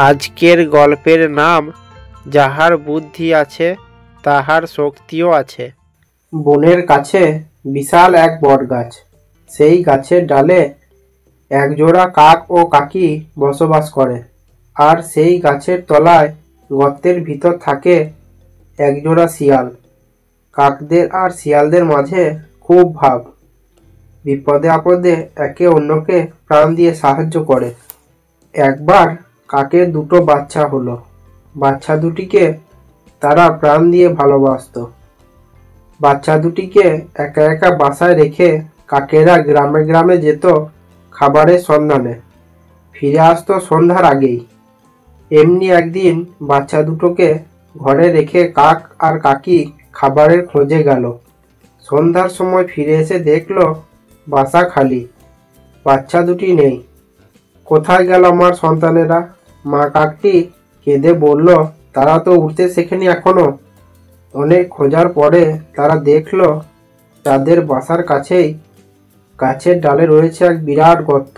আজকের গল্পের নাম যাহার বুদ্ধি আছে তাহার শক্তিও আছে। বনের কাছে বিশাল এক বটগাছ। সেই গাছের ডালে একজোড়া কাক ও কাকি বসবাস করে। আর সেই গাছের তলায় গর্তের ভিতর থাকে একজোড়া শিয়াল। কাকদের আর শিয়ালদের মাঝে খুব ভাব। বিপদে আপদে একে অন্যকে প্রাণ দিয়ে সাহায্য করে। একবার কাকের দুটো বাচ্চা হলো। বাচ্চা দুটিকে তারা প্রাণ দিয়ে ভালোবাসতো। বাচ্চা দুটিকে একা একা বাসায় রেখে কাকেরা গ্রামে গ্রামে যেত খাবারের সন্ধানে। ফিরে আসতো সন্ধ্যার আগেই। এমনি একদিন বাচ্চা দুটোকে ঘরে রেখে কাক আর কাকি খাবারের খোঁজে গেল। সন্ধ্যার সময় ফিরে এসে দেখলো বাসা খালি, বাচ্চা দুটি নেই। কোথায় গেল আমার সন্তানেরা? মা কাকটি কেঁদে বলল, তারা তো উঠতে শেখেনি এখনো। অনেক খোঁজার পরে তারা দেখলো তাদের বাসার কাছেই গাছের ডালে রয়েছে এক বিরাট গর্ত।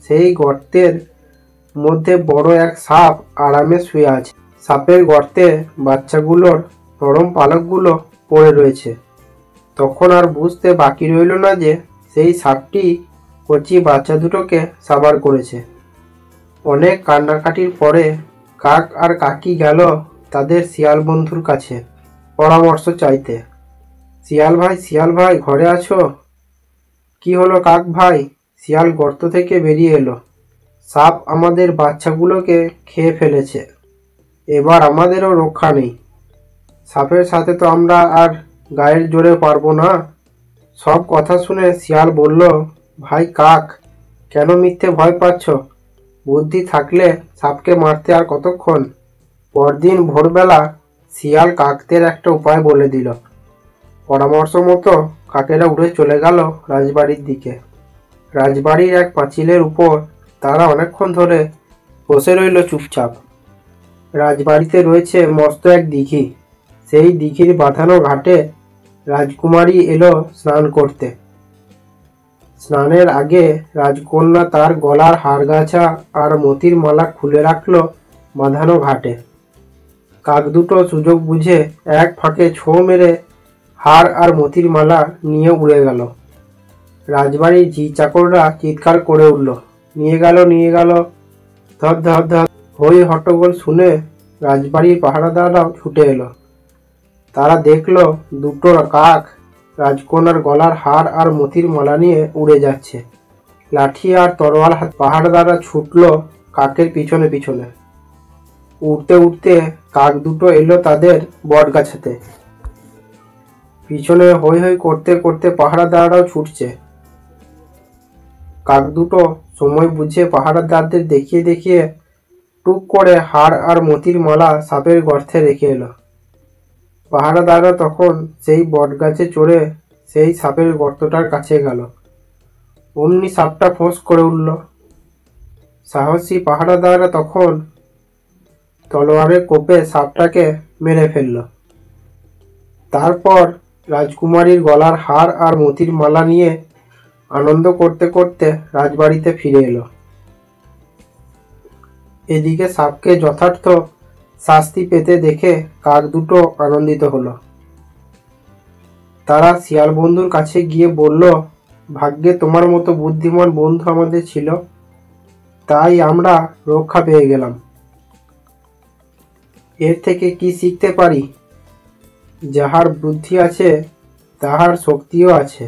সেই গর্তের মধ্যে বড় এক সাপ আরামে শুয়ে আছে। সাপের গর্তে বাচ্চাগুলোর নরম পালকগুলো পড়ে রয়েছে। তখন আর বুঝতে বাকি রইল না যে সেই সাপটি কচি বাচ্চা দুটোকে সাবার করেছে। অনেক কান্নাকাটির পরে কাক আর কাকি গেল তাদের শিয়াল বন্ধুর কাছে পরামর্শ চাইতে। শিয়াল ভাই ঘরে আছো? কি হলো কাক ভাই? শিয়াল গর্ত থেকে বেরিয়ে এলো। সাপ আমাদের বাচ্চাগুলোকে খেয়ে ফেলেছে। এবার আমাদেরও রক্ষা নেই। সাপের সাথে তো আমরা আর গায়ের জোরে পারবো না। সব কথা শুনে শিয়াল বলল, ভাই কাক, কেন মিথ্যে ভয় পাচ্ছ? বুদ্ধি থাকলে সাপকে মারতে আর কতক্ষণ? পরদিন ভোরবেলা শিয়াল কাকদের একটা উপায় বলে দিল। পরামর্শ মতো কাকেরা উড়ে চলে গেল রাজবাড়ির দিকে। রাজবাড়ির এক পাঁচিলের উপর তারা অনেকক্ষণ ধরে বসে রইল চুপচাপ। রাজবাড়িতে রয়েছে মস্ত এক দিঘি। সেই দিঘির বাঁধানো ঘাটে রাজকুমারী এলো স্নান করতে। স্নানের আগে রাজকন্যা তার গলার হারগাছা আর মতির মালা খুলে রাখলো বাঁধানো ঘাটে। কাক দুটো সুযোগ বুঝে এক ফাঁকে ছোঁ মেরে হার আর মতির মালা নিয়ে উড়ে গেল। রাজবাড়ির ঝি চাকররা চিৎকার করে উঠল, নিয়ে গেল। ধর ধর ধর। হই হট্টগোল শুনে রাজবাড়ির পাহারাদাররাও ছুটে এলো। তারা দেখলো দুটো কাক রাজকন্যার গলার হার আর মতির মালা নিয়ে উড়ে যাচ্ছে। লাঠি আর তরোয়াল হাতে পাহারাদাররা ছুটলো কাকের পিছনে পিছনে। উড়তে উড়তে কাক দুটো এলো তাদের বটগাছাতে। পিছনে হই হই করতে করতে পাহারাদাররাও ছুটছে। কাক দুটো সময় বুঝে পাহারাদারদের দেখিয়ে দেখিয়ে টুক করে হার আর মতির মালা সাপের গর্তে রেখে এলো। পাহারাদাররা তখন সেই বটগাছে চড়ে সেই সাপের গর্তটার কাছে গেল। অমনি সাপটা ফোঁস করে উঠল। সাহসী পাহারাদাররা তখন তলোয়ারের কোপে সাপটাকে মেরে ফেলল। তারপর রাজকুমারীর গলার হার আর মতির মালা নিয়ে আনন্দ করতে করতে রাজবাড়িতে ফিরে এলো। এদিকে সাপকে যথার্থ শাস্তি পেতে দেখে কাক দুটো আনন্দিত হলো। তারা শিয়াল বন্ধুর কাছে গিয়ে বলল, ভাগ্যে তোমার মতো বুদ্ধিমান বন্ধু আমাদের ছিল, তাই আমরা রক্ষা পেয়ে গেলাম। এর থেকে কি শিখতে পারি? যাহার বুদ্ধি আছে তাহার শক্তিও আছে।